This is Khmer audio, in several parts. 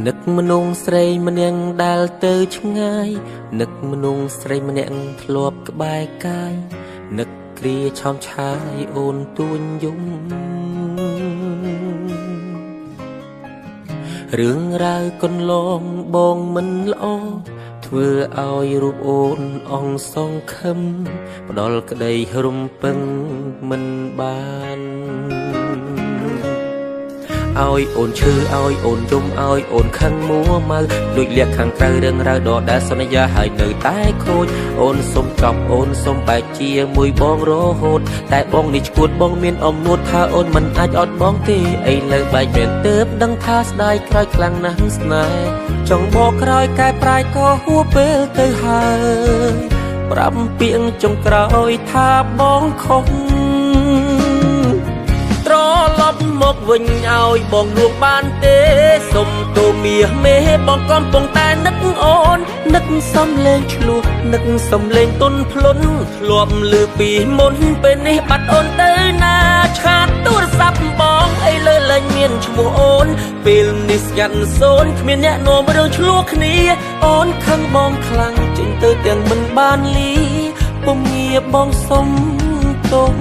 នឹកមនុស្សស្រីម្នាក់ដែលទៅឆ្ងាយនឹកមនុស្សស្រីម្នាក់ធ្លាប់ក្បែរកាយនឹកគ្រាឆោមឆាយអូនទួញយំរឿងរ៉ាវកន្លងបងមិនល្អធ្វើឲ្យរូបអូនអងសងខឹមផ្ដល់ក្តីរំពឹងមិនបានឲ្យអូនឈឺឲ្យអូនយំឲ្យអូនខឹងមួម៉ៅដូចលៀកខាងក្រៅរឿងរ៉ាវដដែលសន្យាហើយនៅតែខូចអូនសុំចប់អូនសុំបែកជាមួយបងរហូតតែបងនេះឈួតបងមានអំនួតថាអូនមិនអាចអត់បងទេឥឡូវបែកមែនទើបដឹងថាស្ដាយក្រោយខ្លាំងណាស់ស្នេហ៍ចង់បកក្រោយកែប្រែក៏ហួពេលទៅហើយប្រាប់ពាក្យចុងក្រោយថាបងខុសត្រឡប់មកវិញឲ្យបងលួងបានទេសុំទូមាសមេបងកំពុងតែនឹកអូននឹកសំលេងឆ្លោះនឹកសំលេងទុនភ្លុនធ្លាប់លឺពីមុនពេលនេះបាត់អូនទៅណាឆាតទូរស័ព្ទបងអីលើលែងមានឈ្មោះអូនពេលនេះស្ងាត់សូនគ្មានអ្នកនាំរឿងឆ្លោះគ្នាអូនខឹងបងខ្លាំងចេញទៅទាំងមិនបានលីពុំងារបងសុំទុំ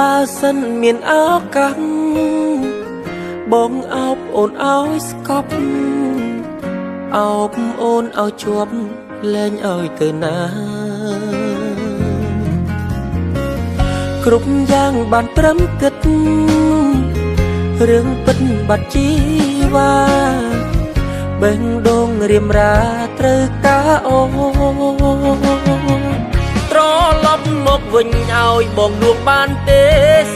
បើសិនមានឱកាសបងអោបអូនឲ្យស្កប់អោបអូនឲ្យជាប់លែងឲ្យទៅណាគ្រប់យ៉ាងបានត្រឹមគិតរឿងពិតបាត់ជីវ៉ាបេះដូងរៀមរាត្រូវការអូត្រឡប់មកវិញឲ្យបងលួងបានទេ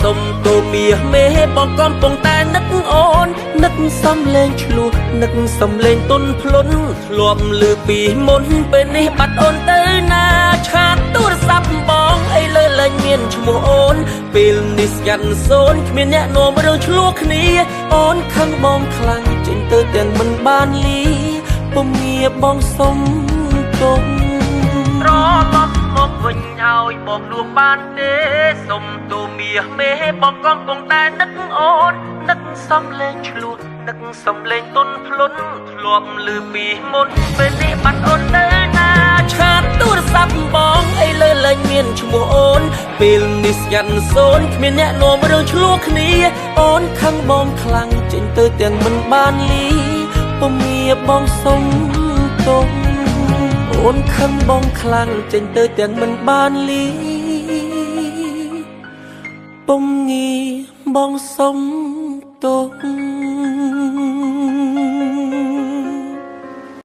សុំទូមាសមេបងកំពុងតែនឹកអូននឹកសំលេងឆ្លោះនឹកសំលេងទុនភ្លុនធ្លាប់លឺពីមុនពេលនេះបាត់អូនទៅណាឆាតទូរស័ព្ទបងអីលើលែងមានឈ្មោះអូនពេលនេះស្ងាត់សូនគ្មានអ្នកនាំរឿងឆ្លោះគ្នាអូនខឹងបងខ្លាំងចេញទៅទាំងមិនបានលីពុំងារបងសុំទុំត្រឡប់មកវិញឲ្យបងលួងបានទេសុំទូមាសមេបងកំពុងតែនឹកអូននឹកសំលេងឆ្លោះនឹកសំលេងទុនភ្លុនធ្លាប់លឺពីមុនពេលនេះបាត់អូនទៅណាឆាតទូរស័ព្ទបងអីលើលែងមានឈ្មោះអូនពេលនេះស្ងាត់សូនគ្មានអ្នកនាំរឿងឆ្លោះគ្នាអូនខឹងបងខ្លាំងចេញទៅទាំងមិនបានលីពុំងារបងសុំទុំអូនខឹងបងខ្លាំងចេញទៅទាំងមិនបានលីពុំងារបងសុំទុំ